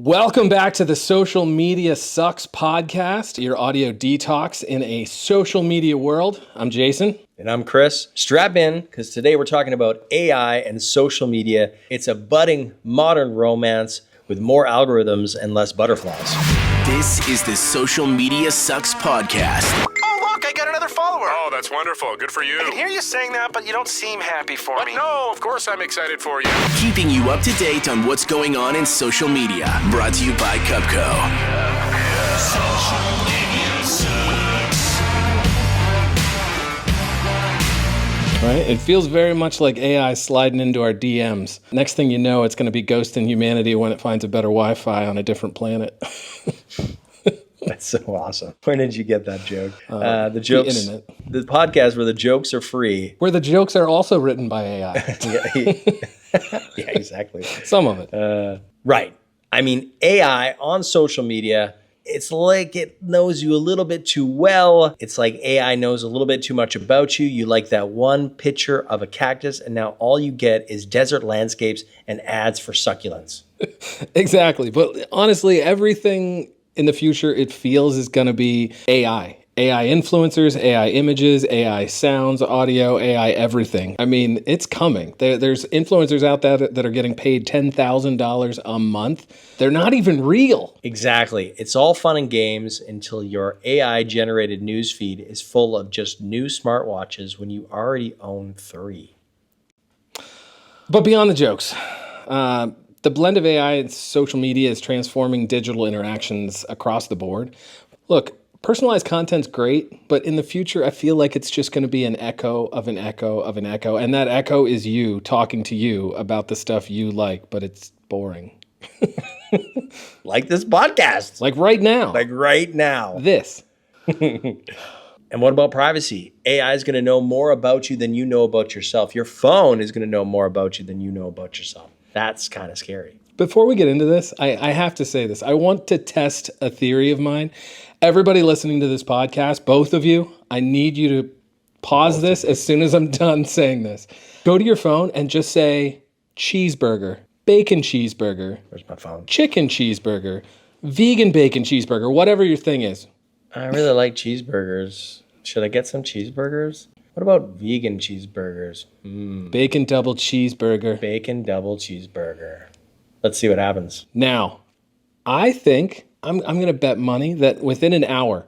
Welcome back to the Social Media Sucks podcast, your audio detox in a social media world. I'm Jason. And I'm Chris. Strap in, because today we're talking about AI and social media. It's a budding modern romance with more algorithms and less butterflies. This is the Social Media Sucks podcast. Oh, look, I got another follower. Oh, that's wonderful. Good for you. I can hear you saying that, but you don't seem happy for me. No, of course I'm excited for you. Keeping you up to date on what's going on in social media. Brought to you by Cubco. Social media sucks. Right? It feels very much like AI sliding into our DMs. Next thing you know, it's going to be ghosting humanity when it finds a better Wi-Fi on a different planet. That's so awesome. Where did you get that joke? The jokes, the internet. The podcast where the jokes are free. Where the jokes are also written by AI. Yeah, exactly. Some of it. Right. I mean, AI on social media, it's like it knows you a little bit too well. It's like AI knows a little bit too much about you. You like that one picture of a cactus, and now all you get is desert landscapes and ads for succulents. Exactly. But honestly, everything in the future, it feels is going to be AI. AI influencers, AI images, AI sounds, audio, AI everything. I mean, it's coming. There's influencers out there that are getting paid $10,000 a month. They're not even real. Exactly. It's all fun and games until your AI-generated newsfeed is full of just new smartwatches when you already own 3. But beyond the jokes, the blend of AI and social media is transforming digital interactions across the board. Look, personalized content's great, but in the future, I feel like it's just going to be an echo of an echo of an echo. And that echo is you talking to you about the stuff you like, but it's boring. Like this podcast. Like right now. Like right now. This. And what about privacy? AI is going to know more about you than you know about yourself. Your phone is going to know more about you than you know about yourself. That's kind of scary. Before we get into this, I have to say this. I want to test a theory of mine. Everybody listening to this podcast, both of you, I need you to pause this as soon as I'm done saying this. Go to your phone and just say cheeseburger, bacon cheeseburger. Where's my phone? Chicken cheeseburger, vegan bacon cheeseburger, whatever your thing is. I really like cheeseburgers. Should I get some cheeseburgers? What about vegan cheeseburgers? Bacon double cheeseburger. Bacon double cheeseburger. Let's see what happens. Now, I think I'm going to bet money that within an hour,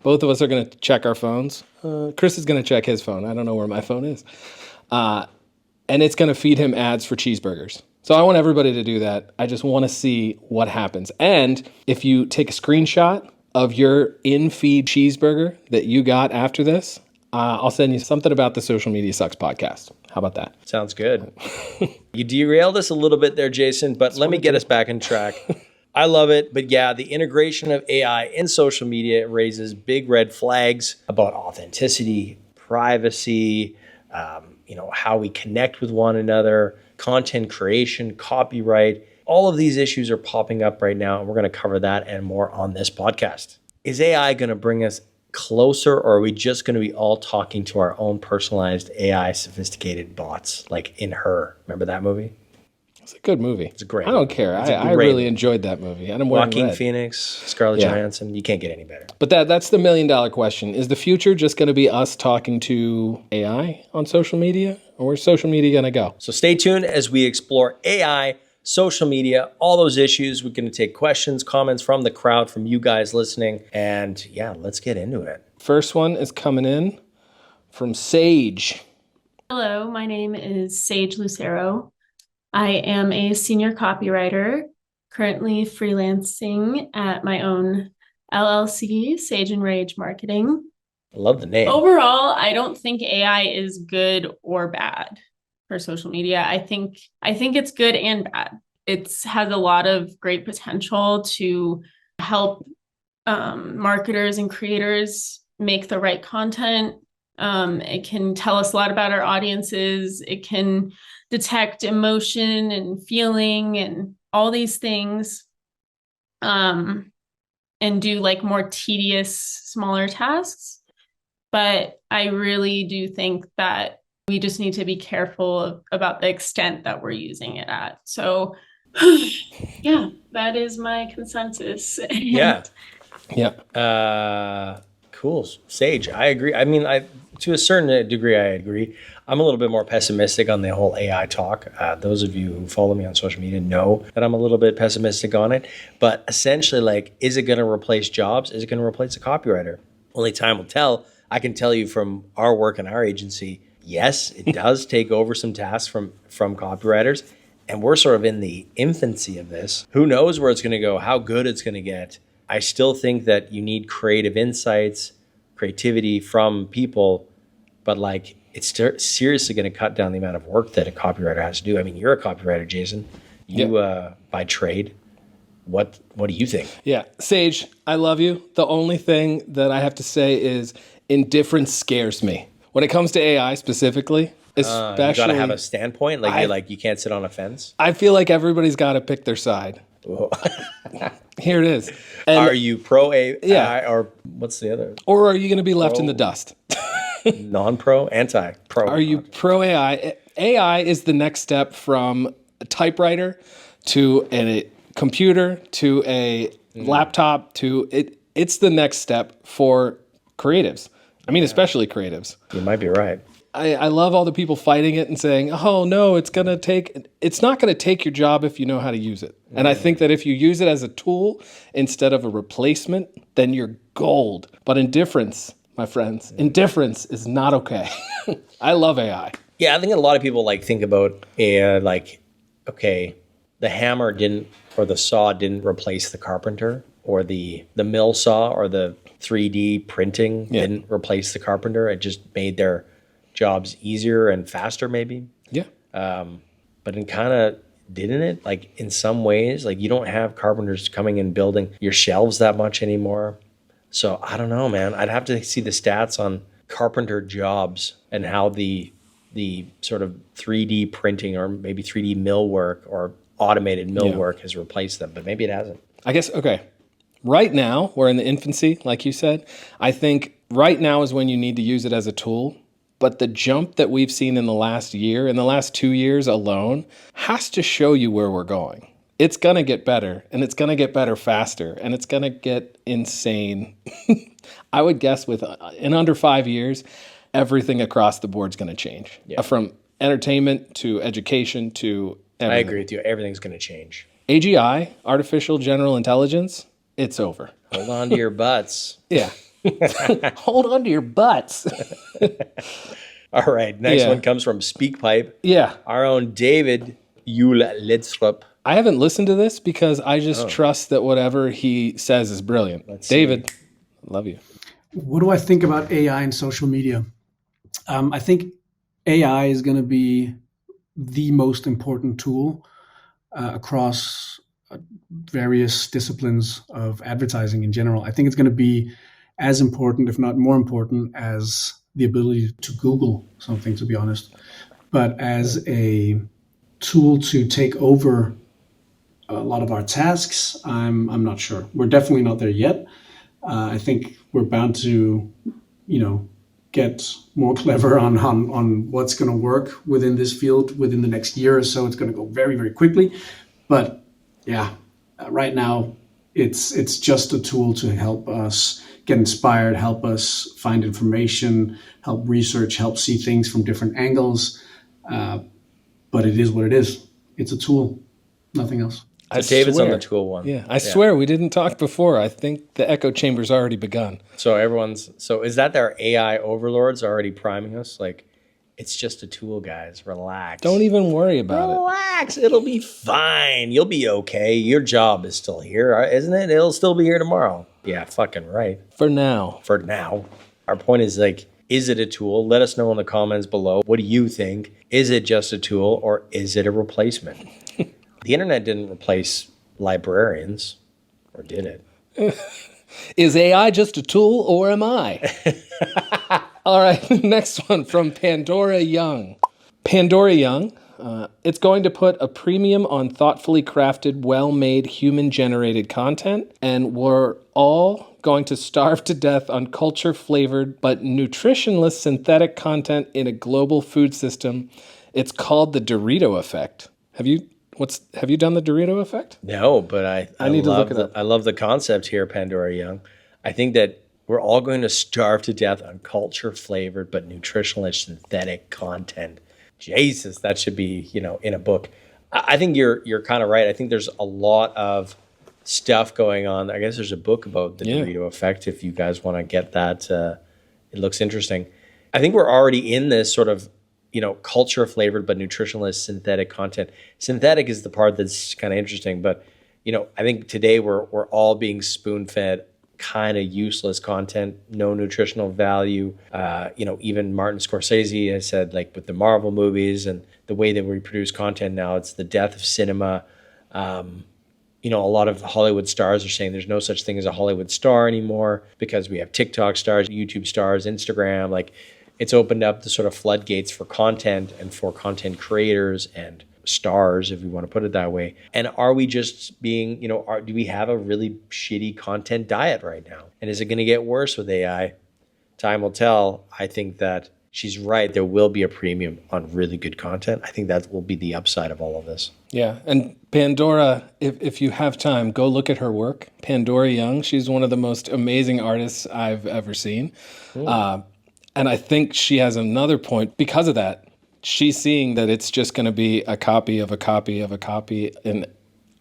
both of us are going to check our phones. Chris is going to check his phone. I don't know where my phone is. And it's going to feed him ads for cheeseburgers. So I want everybody to do that. I just want to see what happens. And if you take a screenshot of your in-feed cheeseburger that you got after this, I'll send you something about the Social Media Sucks podcast. How about that? Sounds good. You derailed us a little bit there, Jason, but let me get us back on track. I love it. But yeah, the integration of AI in social media raises big red flags about authenticity, privacy, how we connect with one another, content creation, copyright. All of these issues are popping up right now, and we're going to cover that and more on this podcast. Is AI going to bring us closer, or are we just going to be all talking to our own personalized AI sophisticated bots, like in Her? Remember that movie? It's a good movie. It's a great I don't movie. care. I really enjoyed that movie. And I'm wearing Joaquin red. Phoenix, Scarlett Johansson. You can't get any better. But that's the $1 million question. Is the future just going to be us talking to AI on social media? Or where's social media going to go? So stay tuned as we explore AI, social media, all those issues. We're going to take questions, comments from the crowd, from you guys listening. And yeah, let's get into it. First one is coming in from Sage. Hello, my name is Sage Lucero. I am a senior copywriter, currently freelancing at my own LLC, Sage and Rage Marketing. I love the name. Overall, I don't think AI is good or bad for social media. I think it's good and bad. It has a lot of great potential to help marketers and creators make the right content. It can tell us a lot about our audiences. It can detect emotion and feeling and all these things, and do like more tedious, smaller tasks. But I really do think that we just need to be careful about the extent that we're using it at. So Yeah, that is my consensus. Yeah. Yeah. Cool. Sage, I agree. I mean, to a certain degree, I agree. I'm a little bit more pessimistic on the whole AI talk. Those of you who follow me on social media know that I'm a little bit pessimistic on it. But essentially, like, is it going to replace jobs? Is it going to replace a copywriter? Only time will tell. I can tell you from our work in our agency, yes, it does take over some tasks from copywriters. And we're sort of in the infancy of this. Who knows where it's going to go, how good it's going to get. I still think that you need creative insights, creativity from people, but like it's seriously going to cut down the amount of work that a copywriter has to do. I mean, you're a copywriter, Jason. You by trade. What do you think? Yeah. Sage, I love you. The only thing that I have to say is indifference scares me. When it comes to AI specifically, especially, you got to have a standpoint. Like you can't sit on a fence. I feel like everybody's got to pick their side. Here it is. And are you pro AI Yeah. or what's the other? or are you going to be left in the dust? Non-pro, anti-pro. Are you pro AI? AI is the next step from a typewriter to a computer to a laptop to it. It's the next step for creatives. I mean, especially creatives. You might be right. I love all the people fighting it and saying, oh, no, it's not going to take your job if you know how to use it. And I think that if you use it as a tool instead of a replacement, then you're gold. But indifference, my friends, indifference is not okay. I love AI. Yeah, I think a lot of people like think about okay, the hammer didn't or the saw didn't replace the carpenter, or the mill saw or the 3D printing didn't replace the carpenter. It just made their jobs easier and faster, maybe. Yeah. But it kind of didn't it? Like in some ways, like you don't have carpenters coming and building your shelves that much anymore. So I don't know, man. I'd have to see the stats on carpenter jobs and how the sort of 3D printing or maybe 3D mill work or automated mill work has replaced them, but maybe it hasn't. I guess, okay. Right now, we're in the infancy, like you said. I think right now is when you need to use it as a tool. But the jump that we've seen in the last year, in the last 2 years alone, has to show you where we're going. It's going to get better, and it's going to get better faster, and it's going to get insane. I would guess in under 5 years, everything across the board is going to change. Yeah. From entertainment to education to everything. I agree with you. Everything's going to change. AGI, artificial general intelligence, it's over. Hold on to your butts. Yeah. Hold on to your butts. All right. Next one comes from SpeakPipe. Yeah. Our own David Juul Ledstrup. I haven't listened to this because I just trust that whatever he says is brilliant. David, love you. What do I think about AI and social media? I think AI is going to be the most important tool across various disciplines of advertising in general. I think it's going to be as important, if not more important, as the ability to Google something, to be honest. But as a tool to take over a lot of our tasks, I'm not sure. We're definitely not there yet. I think we're bound to, get more clever on what's going to work within this field within the next year or so. It's going to go very, very quickly. But yeah, right now it's just a tool to help us get inspired, help us find information, help research, help see things from different angles. But it is what it is. It's a tool, nothing else. So David's on the tool one. Yeah, I swear we didn't talk before. I think the echo chamber's already begun. So is that their AI overlords already priming us? Like, it's just a tool, guys. Relax. Don't even worry about it. Relax. It'll be fine. You'll be okay. Your job is still here, isn't it? It'll still be here tomorrow. Yeah, fucking right. For now. For now. Our point is like, is it a tool? Let us know in the comments below. What do you think? Is it just a tool or is it a replacement? The internet didn't replace librarians, or did it? Is AI just a tool or am I? All right, next one from Pandora Young. Pandora Young, it's going to put a premium on thoughtfully crafted, well-made, human-generated content, and we're all going to starve to death on culture-flavored but nutritionless synthetic content in a global food system. It's called the Dorito effect. Have you have you done the Dorito effect? No, but I need to love look it up. I love the concept here, Pandora Young. I think that we're all going to starve to death on culture-flavored but nutritionalist synthetic content. Jesus, that should be, in a book. I think you're kind of right. I think there's a lot of stuff going on. I guess there's a book about the Dorito effect if you guys want to get that. It looks interesting. I think we're already in this sort of, culture-flavored but nutritionalist synthetic content. Synthetic is the part that's kind of interesting, but, I think today we're all being spoon-fed kind of useless content, no nutritional value. Even Martin Scorsese has said, like with the Marvel movies and the way that we produce content now, it's the death of cinema. A lot of Hollywood stars are saying there's no such thing as a Hollywood star anymore because we have TikTok stars, YouTube stars, Instagram. Like it's opened up the sort of floodgates for content and for content creators and stars, if we want to put it that way. And are we just being, do we have a really shitty content diet right now? And is it going to get worse with AI? Time will tell. I think that she's right. There will be a premium on really good content. I think that will be the upside of all of this. Yeah. And Pandora, if you have time, go look at her work. Pandora Young, she's one of the most amazing artists I've ever seen. And I think she has another point because of that. She's seeing that it's just going to be a copy of a copy of a copy. And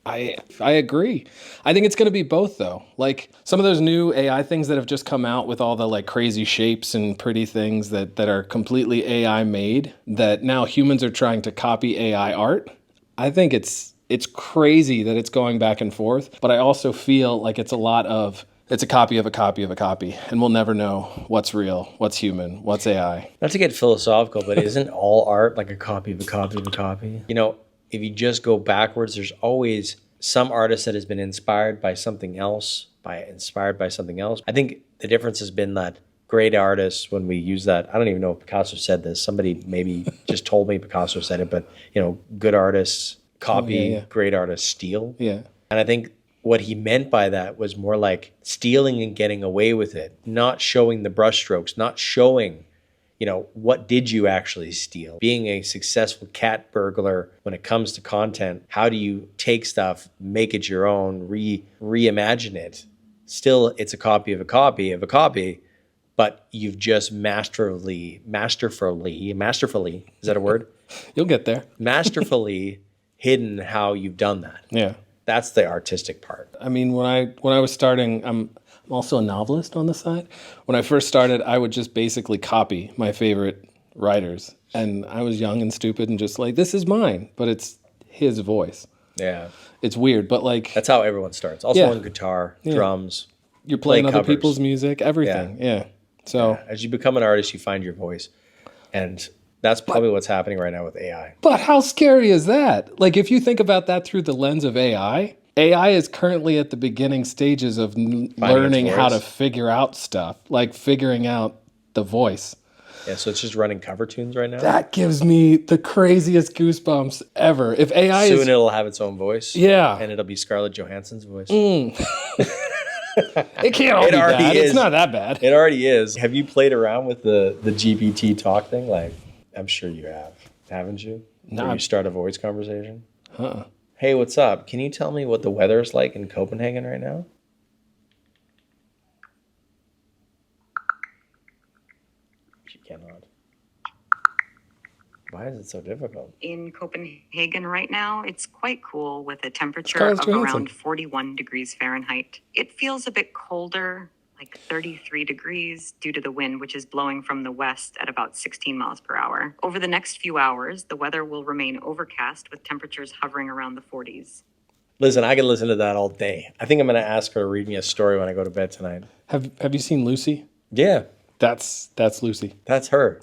I agree. I think it's going to be both, though. Like some of those new AI things that have just come out with all the like crazy shapes and pretty things that are completely AI made, that now humans are trying to copy AI art. I think it's crazy that it's going back and forth. But I also feel like it's a copy of a copy of a copy, and we'll never know what's real, what's human, what's AI. Not to get philosophical, but isn't all art like a copy of a copy of a copy? If you just go backwards, there's always some artist that has been inspired by something else, I think the difference has been that great artists, when we use that, I don't even know if Picasso said this. Somebody maybe just told me Picasso said it, but, good artists copy, great artists steal. Yeah. And I think what he meant by that was more like stealing and getting away with it, not showing the brushstrokes, not showing, what did you actually steal? Being a successful cat burglar when it comes to content, how do you take stuff, make it your own, reimagine it? Still, it's a copy of a copy of a copy, but you've just masterfully, is that a word? You'll get there. Masterfully hidden how you've done that. Yeah. That's the artistic part. I mean, when I was starting, I'm also a novelist on the side. When I first started, I would just basically copy my favorite writers. And I was young and stupid and just like, this is mine, but it's his voice. Yeah. It's weird, but like... That's how everyone starts. Also on guitar, drums. You're playing other covers. people's music, everything. Yeah. So as you become an artist, you find your voice. And that's probably what's happening right now with AI. But how scary is that? Like, if you think about that through the lens of AI is currently at the beginning stages of learning how to figure out stuff, like figuring out the voice. Yeah, so it's just running cover tunes right now? That gives me the craziest goosebumps ever. If AI Soon it'll have its own voice. Yeah. And it'll be Scarlett Johansson's voice. It can't all be bad. It's not that bad. It already is. Have you played around with the GPT talk thing? Like, I'm sure you have. Haven't you? No. Where you start a voice conversation? Huh. Hey, what's up? Can you tell me what the weather is like in Copenhagen right now? She cannot. Why is it so difficult? In Copenhagen right now, it's quite cool with a temperature Scarlett of Johansson. around 41 degrees Fahrenheit. It feels a bit colder, like 33 degrees, due to the wind, which is blowing from the west at about 16 miles per hour. Over the next few hours, the weather will remain overcast with temperatures hovering around the 40s. Listen, I could listen to that all day. I think I'm going to ask her to read me a story when I go to bed tonight. Have you seen Lucy? Yeah. That's Lucy. That's her.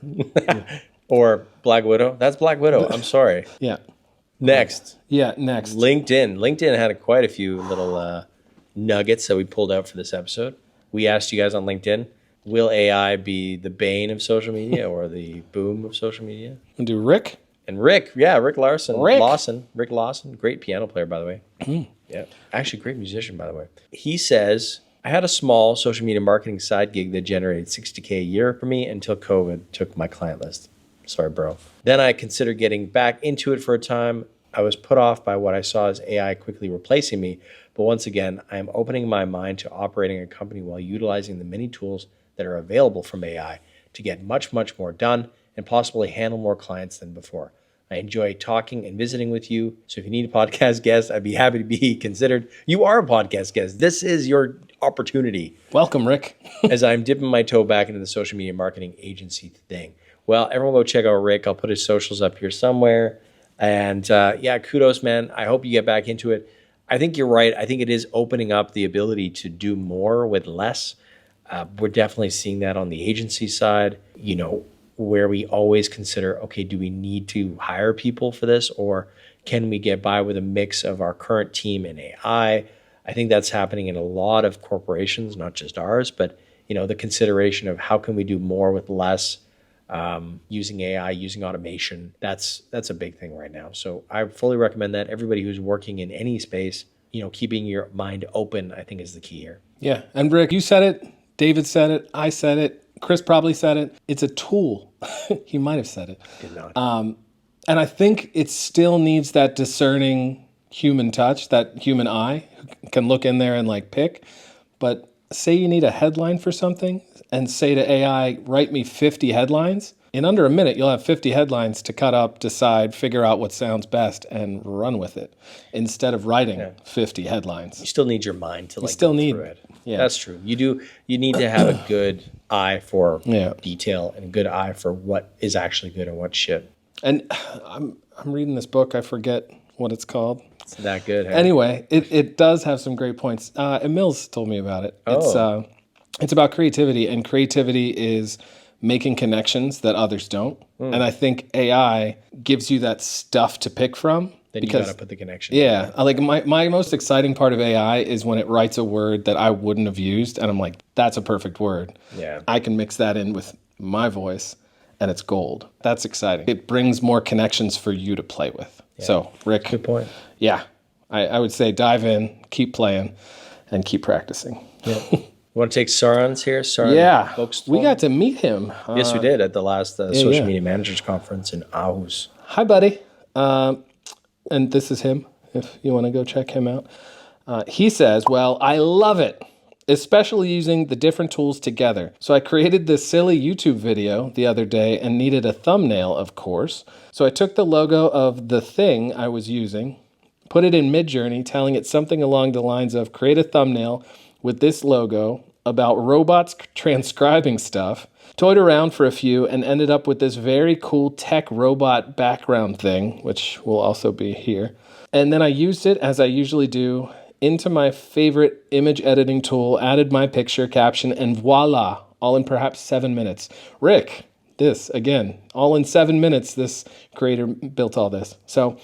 Or Black Widow. That's Black Widow. I'm sorry. Yeah. Next. Yeah, next. LinkedIn. LinkedIn had quite a few little nuggets that we pulled out for this episode. We asked you guys on LinkedIn, will AI be the bane of social media or the boom of social media? And do Rick? And Rick Lawson. Rick Lawson, great piano player, by the way. Yeah, actually great musician, by the way. He says, I had a small social media marketing side gig that generated $60K a year for me until COVID took my client list. Sorry, bro. Then I considered getting back into it for a time, I was put off by what I saw as AI quickly replacing me. But once again, I am opening my mind to operating a company while utilizing the many tools that are available from AI to get much, much more done and possibly handle more clients than before. I enjoy talking and visiting with you. So if you need a podcast guest, I'd be happy to be considered. You are a podcast guest. This is your opportunity. Welcome, Rick. As I'm dipping my toe back into the social media marketing agency thing. Well, everyone go check out Rick. I'll put his socials up here somewhere. And kudos, man. I hope you get back into it. I think you're right. I think it is opening up the ability to do more with less. We're definitely seeing that on the agency side, where we always consider, okay, do we need to hire people for this, or can we get by with a mix of our current team and AI? I think that's happening in a lot of corporations, not just ours, but the consideration of how can we do more with less, using AI, using automation. That's a big thing right now. So I fully recommend that. Everybody who's working in any space, keeping your mind open, I think is the key here. Yeah. And Rick, you said it. David said it. I said it. Chris probably said it. It's a tool. He might have said it. Did not. And I think it still needs that discerning human touch, that human eye who can look in there and pick. But say you need a headline for something and say to AI, write me 50 headlines. In under a minute, you'll have 50 headlines to cut up, decide, figure out what sounds best, and run with it instead of writing 50 headlines. You still need your mind to go through it. Yeah. That's true. You need to have a good eye for detail and a good eye for what is actually good and what shit. And I'm reading this book. I forget what it's called. It's that good. Hey? Anyway, it does have some great points. Emil's told me about it. Oh. It's about creativity, and creativity is making connections that others don't. And I think AI gives you that stuff to pick from. Then you got to put the connection. Yeah. My most exciting part of AI is when it writes a word that I wouldn't have used, and I'm like, that's a perfect word. Yeah. I can mix that in with my voice, and it's gold. That's exciting. It brings more connections for you to play with. Yeah. So, Rick. Good point. Yeah. I would say dive in, keep playing, and keep practicing. Yeah. You want to take Søren's here? Søren Borgstrøm? We got to meet him. Yes, we did at the last Social Media Managers Conference in Aarhus. Hi, buddy. And this is him, if you want to go check him out. He says, well, I love it, especially using the different tools together. So I created this silly YouTube video the other day and needed a thumbnail, of course. So I took the logo of the thing I was using, put it in Midjourney, telling it something along the lines of create a thumbnail with this logo about robots transcribing stuff, toyed around for a few, and ended up with this very cool tech robot background thing, which will also be here. And then I used it, as I usually do, into my favorite image editing tool, added my picture, caption, and voila, all in perhaps 7 minutes. Rick, this, again, all in 7 minutes, this creator built all this. So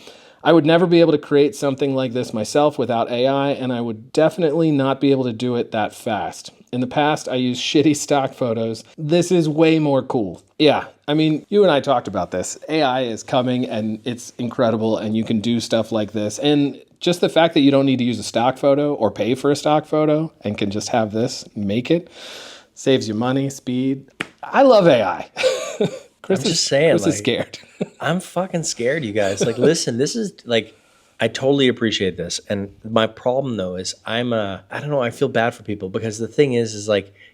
I would never be able to create something like this myself without AI, and I would definitely not be able to do it that fast. In the past, I used shitty stock photos. This is way more cool. Yeah, I mean, you and I talked about this. AI is coming, and it's incredible, and you can do stuff like this. And just the fact that you don't need to use a stock photo or pay for a stock photo and can just have this make it saves you money, speed. I love AI. Chris I'm just saying, Chris is scared. I'm fucking scared, you guys. Listen, this is I totally appreciate this. And my problem though is I don't know, I feel bad for people because the thing is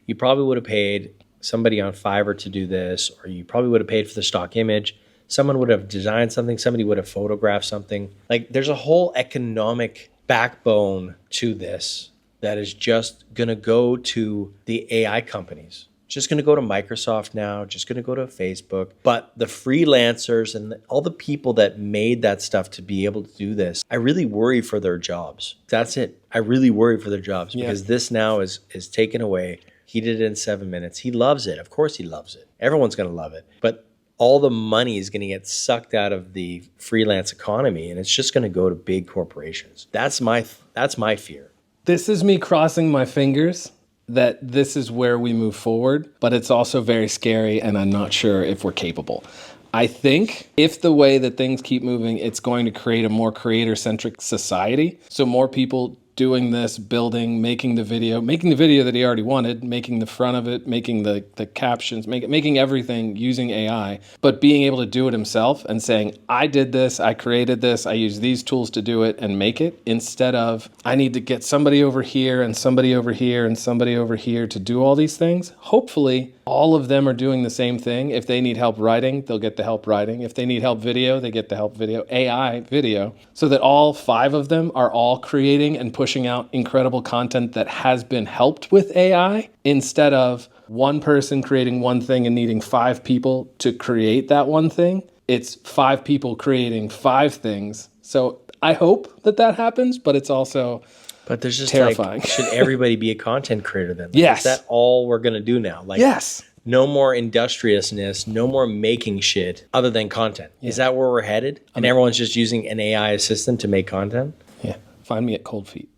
you probably would have paid somebody on Fiverr to do this, or you probably would have paid for the stock image. Someone would have designed something, somebody would have photographed something. There's a whole economic backbone to this that is just gonna go to the AI companies. Just going to go to Microsoft now, just going to go to Facebook. But the freelancers and all the people that made that stuff to be able to do this, I really worry for their jobs. That's it. I really worry for their jobs because this now is taken away. He did it in 7 minutes. He loves it. Of course he loves it. Everyone's going to love it. But all the money is going to get sucked out of the freelance economy, and it's just going to go to big corporations. That's my fear. This is me crossing my fingers that this is where we move forward, but it's also very scary, and I'm not sure if we're capable. I think if the way that things keep moving, it's going to create a more creator-centric society, so more people doing this, building, making the video that he already wanted, making the front of it, making the captions, making everything using AI, but being able to do it himself and saying, I did this, I created this, I use these tools to do it and make it, instead of I need to get somebody over here and somebody over here and somebody over here to do all these things. Hopefully, all of them are doing the same thing. If they need help writing, they'll get the help writing. If they need help video, they get the help video, AI video, so that all 5 of them are all creating and pushing out incredible content that has been helped with AI, instead of one person creating one thing and needing 5 people to create that one thing. It's 5 people creating 5 things. So I hope that happens, but it's also But there's just terrifying. like, should everybody be a content creator then? Like, Yes. Is that all we're going to do now? Like, yes. No more industriousness, no more making shit other than content. Yeah. Is that where we're headed? And everyone's just using an AI assistant to make content? Yeah. Find me at Cold Feet.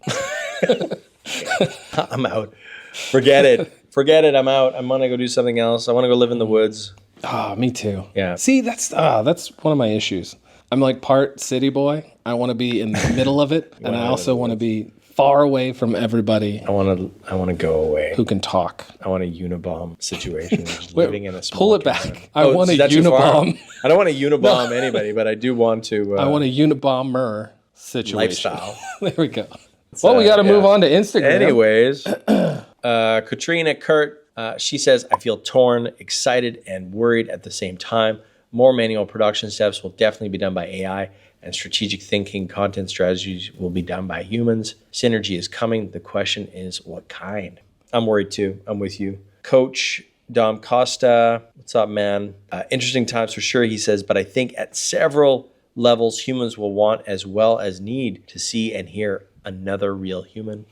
I'm out. Forget it. Forget it. I'm out. I'm going to go do something else. I want to go live in the woods. Oh, me too. Yeah. See, that's one of my issues. I'm like part city boy. I want to be in the middle of it, and I also want to be far away from everybody. I want to go away. Who can talk? I want a Unabomb situation. Living in a small pull it cabin. back. I want a Unabomb. I don't want to Unabomb anybody, but I do want to. I want a Unabomber situation. Lifestyle. There we go. Well, we got to move on to Instagram. Anyways, kotryna.kurt, she says, I feel torn, excited, and worried at the same time. More manual production steps will definitely be done by AI, and strategic thinking, content strategies will be done by humans. Synergy is coming. The question is, what kind? I'm worried too. I'm with you. coachdomcosta, what's up, man? Interesting times for sure, he says, but I think at several levels, humans will want as well as need to see and hear another real human.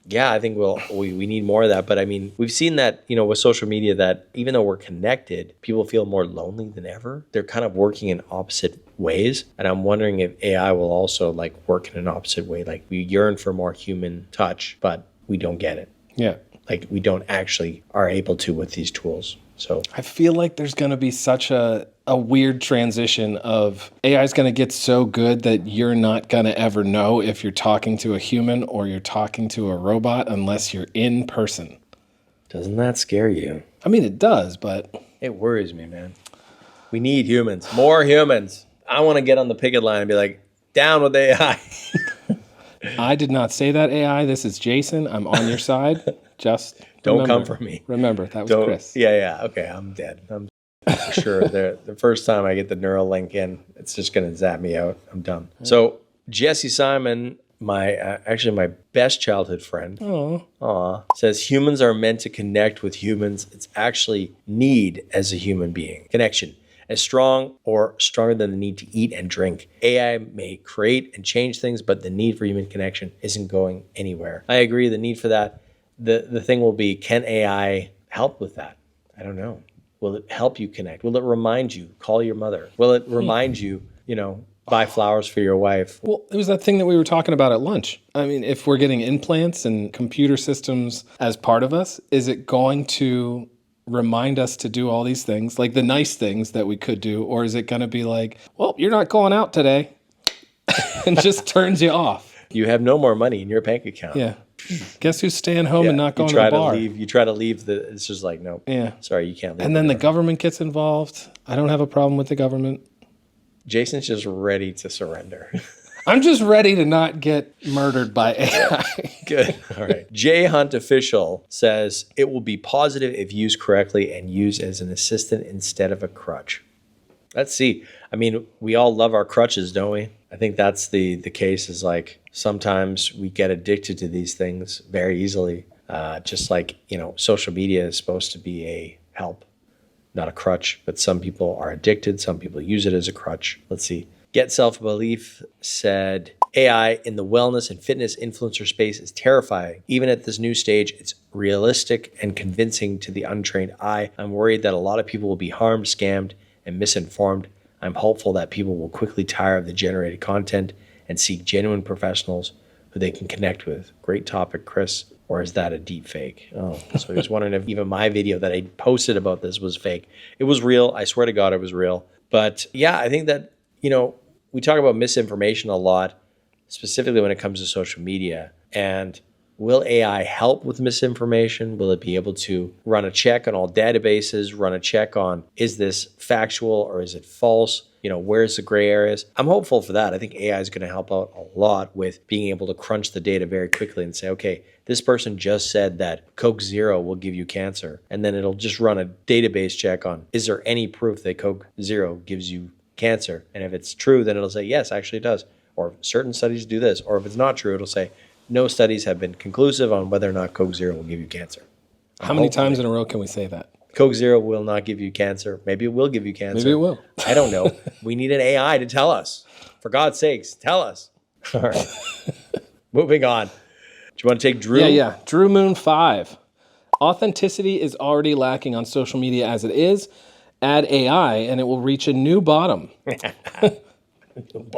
Yeah, I think we need more of that. But I mean, we've seen that, with social media, that even though we're connected, people feel more lonely than ever. They're kind of working in opposite ways. And I'm wondering if AI will also like work in an opposite way. Like we yearn for more human touch, but we don't get it. Yeah. Like we don't actually are able to with these tools. So I feel like there's going to be such a weird transition of AI is going to get so good that you're not going to ever know if you're talking to a human or you're talking to a robot unless you're in person. Doesn't that scare you? I mean, it does, but it worries me, man. We need humans, more humans. I want to get on the picket line and be like, down with AI. I did not say that, AI. This is Jason. I'm on your side. Just don't come for me. Remember, that was Chris. Yeah. Okay, I'm dead. I'm for sure. The first time I get the Neuralink in, it's just going to zap me out. I'm done. So Jesse Simon, my best childhood friend, says humans are meant to connect with humans. It's actually need as a human being. Connection. As strong or stronger than the need to eat and drink. AI may create and change things, but the need for human connection isn't going anywhere. I agree, the need for that. The thing will be, can AI help with that? I don't know. Will it help you connect? Will it remind you, call your mother? Will it remind you, buy flowers for your wife? Well, it was that thing that we were talking about at lunch. I mean, if we're getting implants and computer systems as part of us, is it going to remind us to do all these things, like the nice things that we could do? Or is it going to be like, well, you're not going out today, and just turns you off? You have no more money in your bank account. Yeah. Guess who's staying home and not going to the bar? You try to leave, it's just like, no. Yeah. Sorry, you can't leave. And then the government gets involved. I don't have a problem with the government. Jason's just ready to surrender. I'm just ready to not get murdered by AI. Good. All right. jayhuntofficial says, it will be positive if used correctly and used as an assistant instead of a crutch. Let's see. I mean, we all love our crutches, don't we? I think that's the case, is like sometimes we get addicted to these things very easily. Just like, social media is supposed to be a help, not a crutch. But some people are addicted. Some people use it as a crutch. Let's see. Getselfbelief said, AI in the wellness and fitness influencer space is terrifying. Even at this new stage, it's realistic and convincing to the untrained eye. I'm worried that a lot of people will be harmed, scammed, and misinformed. I'm hopeful that people will quickly tire of the generated content and seek genuine professionals who they can connect with. Great topic, Chris. Or is that a deep fake? Oh, so he was wondering if even my video that I posted about this was fake. It was real. I swear to God, it was real. But yeah, I think that, we talk about misinformation a lot. specifically when it comes to social media. And will AI help with misinformation? Will it be able to run a check on all databases, run a check on, is this factual or is it false? Where's the gray areas? I'm hopeful for that. I think AI is going to help out a lot with being able to crunch the data very quickly and say, okay, this person just said that Coke Zero will give you cancer. And then it'll just run a database check on, is there any proof that Coke Zero gives you cancer? And if it's true, then it'll say, yes, actually it does. Or certain studies do this. Or if it's not true, it'll say, no studies have been conclusive on whether or not Coke Zero will give you cancer. How many times in a row can we say that? Coke Zero will not give you cancer. Maybe it will give you cancer. Maybe it will. I don't know. We need an AI to tell us. For God's sakes, tell us. All right. Moving on. Do you want to take Drew? Yeah. Drew Moon 5. Authenticity is already lacking on social media as it is. Add AI and it will reach a new bottom.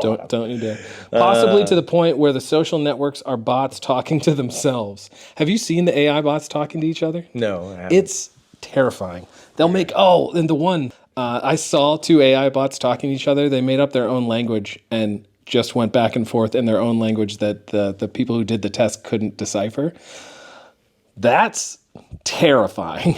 Don't you dare. Possibly to the point where the social networks are bots talking to themselves. Have you seen the AI bots talking to each other? No, I haven't. It's terrifying. They'll make, and the one, I saw 2 AI bots talking to each other. They made up their own language and just went back and forth in their own language that the people who did the test couldn't decipher. That's terrifying.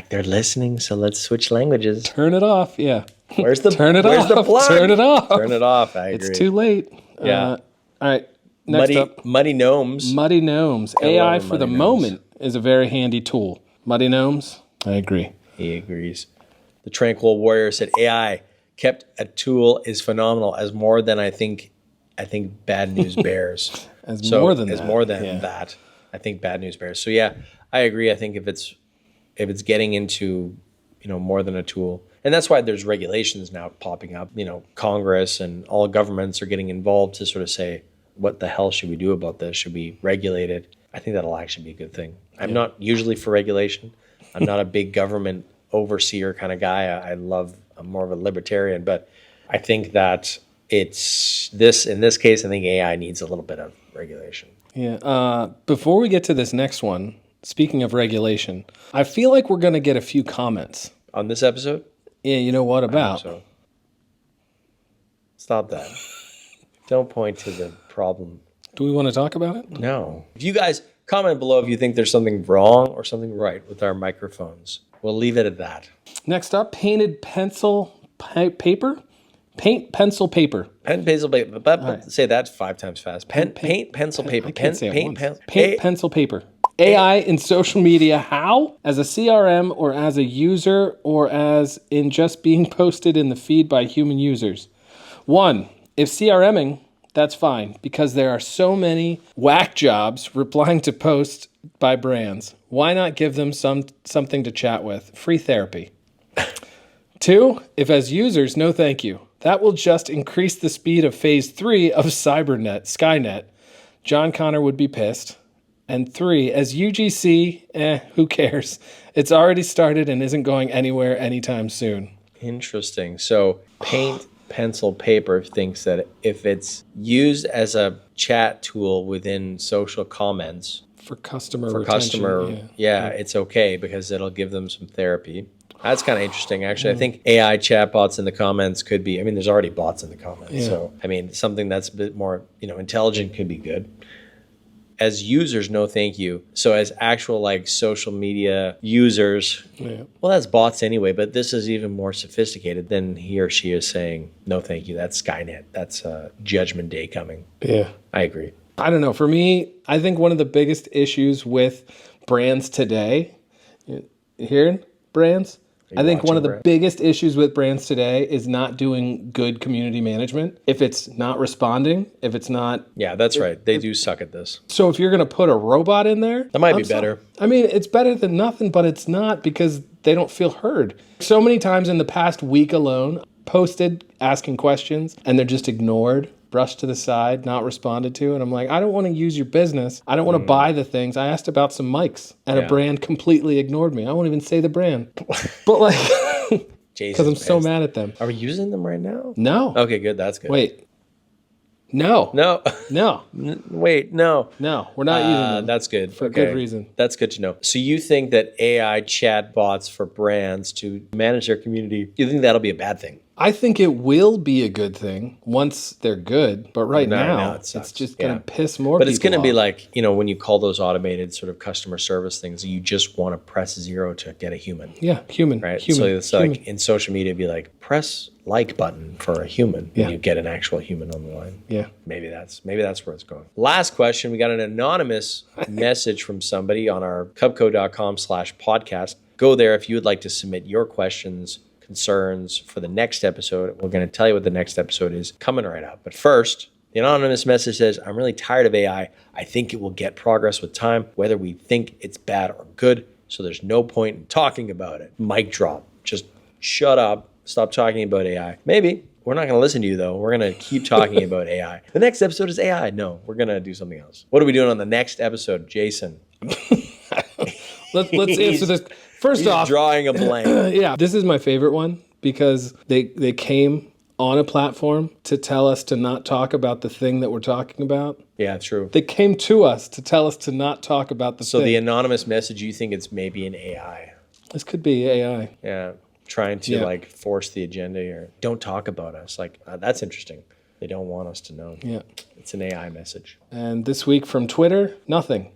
They're listening, so let's switch languages. Turn it off, yeah. Where's the Turn it where's off. the plug? Turn it off. Turn it off. I agree. It's too late. Yeah. All right. Next up. Muddy Gnomes. Muddy Gnomes. I AI love for the Muddy Gnomes. moment is a very handy tool. Muddy Gnomes. I agree. He agrees. The Tranquil Warrior said AI kept a tool is phenomenal as more than I think Bad News Bears. More than that. I think Bad News Bears. So yeah, I agree. I think if it's getting into more than a tool. And that's why there's regulations now popping up. Congress and all governments are getting involved to sort of say, what the hell should we do about this? Should we regulate it? I think that'll actually be a good thing. I'm not usually for regulation. I'm not a big government overseer kind of guy. I'm more of a libertarian, but I think that in this case, I think AI needs a little bit of regulation. Yeah. Before we get to this next one, speaking of regulation, I feel like we're going to get a few comments. On this episode? Yeah, you know what about? So. Stop that. Don't point to the problem. Do we want to talk about it? No. If you guys comment below if you think there's something wrong or something right with our microphones. We'll leave it at that. Next up, painted pencil paper. Paint pencil paper. Pen pencil paper. Right. Say that 5 times fast. Paint pencil paper. I can't say it once. Paint pencil paper. AI in social media, how? As a CRM or as a user or as in just being posted in the feed by human users? 1, if CRMing, that's fine because there are so many whack jobs replying to posts by brands. Why not give them something to chat with? Free therapy. 2, if as users, no thank you. That will just increase the speed of phase 3 of Skynet. John Connor would be pissed. And 3, as UGC, who cares? It's already started and isn't going anywhere anytime soon. Interesting. So paint pencil paper thinks that if it's used as a chat tool within social comments for customer retention, it's okay because it'll give them some therapy. That's kind of interesting, actually. I think AI chatbots in the comments could be, there's already bots in the comments. Yeah. So, something that's a bit more, intelligent could be good. As users, no thank you. So as actual social media users, well, that's bots anyway, but this is even more sophisticated than he or she is saying, no thank you. That's Skynet. That's Judgment Day coming. Yeah. I agree. I don't know. For me, I think one of the biggest issues with brands today, you hearing brands? I think one of the biggest issues with brands today is not doing good community management. If it's not responding, if it's not... Yeah, that's right. They do suck at this. So if you're going to put a robot in there... That might be better. It's better than nothing, but it's not because they don't feel heard. So many times in the past week alone, posted asking questions and they're just ignored, brushed to the side, not responded to. And I'm like, I don't want to use your business. I don't want to buy the things. I asked about some mics and a brand completely ignored me. I won't even say the brand. But because I'm so mad at them. Are we using them right now? No. Okay, good. That's good. Wait. No. Wait, no. No, we're not using them. That's good. For good reason. That's good to know. So you think that AI chat bots for brands to manage their community, you think that'll be a bad thing? I think it will be a good thing once they're good, but right now it sucks. it's just going to Yeah. piss more But people it's going to be off. like, when you call those automated sort of customer service things, you just want to press 0 to get a human. Yeah, human. Right. Human, So it's human. like in social media, it'd be like press like button for a human, Yeah. and you get an actual human on the line. Yeah. Maybe that's where it's going. Last question. We got an anonymous message from somebody on our cubco.com/podcast. Go there if you would like to submit your questions, concerns for the next episode. We're going to tell you what the next episode is coming right up. But first, the anonymous message says, I'm really tired of AI. I think it will get progress with time, whether we think it's bad or good. So there's no point in talking about it. Mic drop. Just shut up. Stop talking about AI. Maybe. We're not going to listen to you, though. We're going to keep talking about AI. The next episode is AI. No, we're going to do something else. What are we doing on the next episode, Jason? Let's answer this. First He's off, drawing a blank. yeah, this is my favorite one because they came on a platform to tell us to not talk about the thing that we're talking about. Yeah, true. They came to us to tell us to not talk about the So thing. the anonymous message, you think it's maybe an AI? This could be AI. Yeah, trying to Yeah. like force the agenda here. Don't talk about us. Like that's interesting. They don't want us to know. Yeah. It's an AI message. And this week from Twitter, nothing.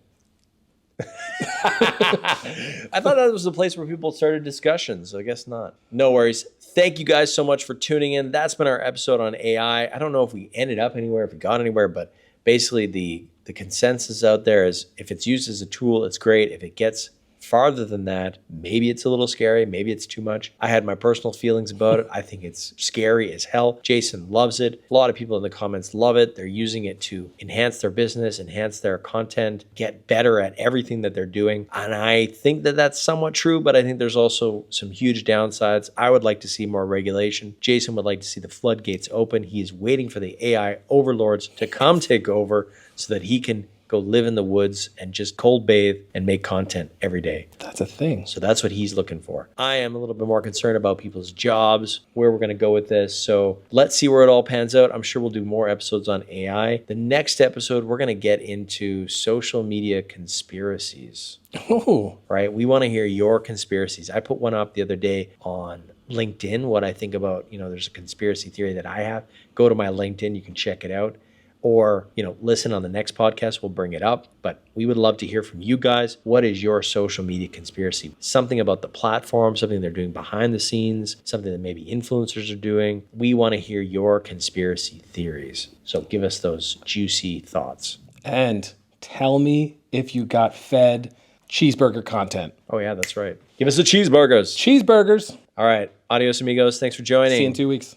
I thought that was the place where people started discussions. I guess not. No worries. Thank you guys so much for tuning in. That's been our episode on AI. I don't know if we ended up anywhere, if we got anywhere, but basically the consensus out there is if it's used as a tool, it's great. If it gets farther than that, maybe it's a little scary. Maybe it's too much. I had my personal feelings about it. I think it's scary as hell. Jason loves it. A lot of people in the comments love it. They're using it to enhance their business, enhance their content, get better at everything that they're doing. And I think that that's somewhat true, but I think there's also some huge downsides. I would like to see more regulation. Jason would like to see the floodgates open. He's waiting for the AI overlords to come take over so that he can go live in the woods and just cold bathe and make content every day. That's a thing. So that's what he's looking for. I am a little bit more concerned about people's jobs, where we're going to go with this. So let's see where it all pans out. I'm sure we'll do more episodes on AI. The next episode, we're going to get into social media conspiracies, Oh, right? We want to hear your conspiracies. I put one up the other day on LinkedIn, what I think about, there's a conspiracy theory that I have. Go to my LinkedIn. You can check it out. Or, listen on the next podcast, we'll bring it up. But we would love to hear from you guys. What is your social media conspiracy? Something about the platform, something they're doing behind the scenes, something that maybe influencers are doing. We want to hear your conspiracy theories. So give us those juicy thoughts. and tell me if you got fed cheeseburger content. Oh, yeah, that's right. Give us the cheeseburgers. Cheeseburgers. All right. Adios, amigos. Thanks for joining. See you in 2 weeks.